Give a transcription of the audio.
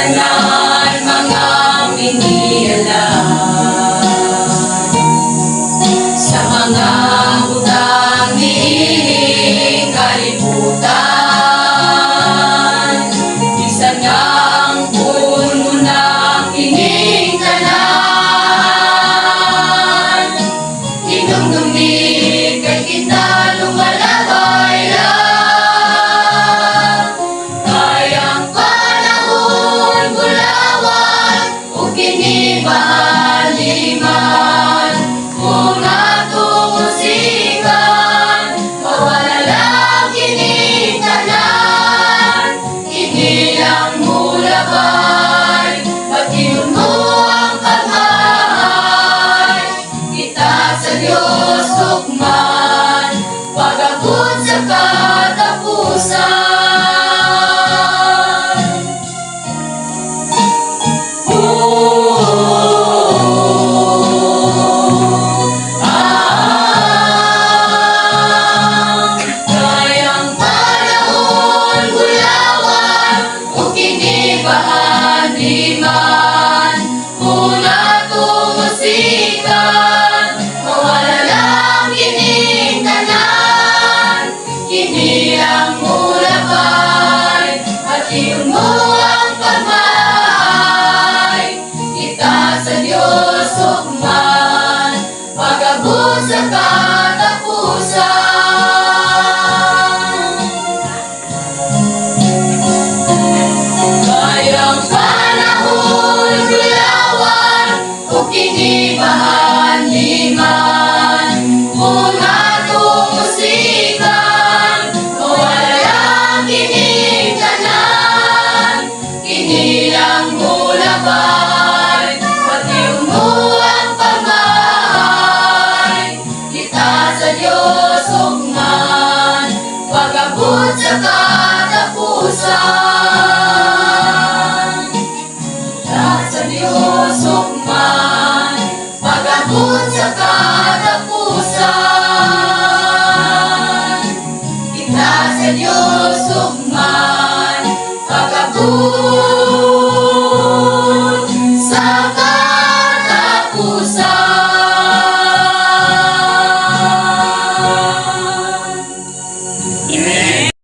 tanan mga minialam sa mga utang niining kalibutan. Bisan ngang puno ng ining tanan, inumdumi kay kita lumalabay lang. Kayang panahon gulawan o kinibahaliman, kung atumusikan mawala lang kining tanan. Inilang mulabay, pagkiyon mo ang pagmamahal. Kita sa Diyos tukman, pag-abot sa katapusan. Kayang panahon gulawan o kinibahaliman, kung atumusikan mawala lang kining tanan. Kini ang mulabay, pagkiyon mo ang pagmamahal. Kita sa Diyos tukman, pag-abot sa katapusan. Kayang panahon gulawan o kinibahaliman, kung atumusikan mawala lang kining tanan. Kini ang mulabay, pagkiyon mo ang pagmamahal. Kita sa Diyos tukman, pag-abot sa katapusan. Kita sa Diyos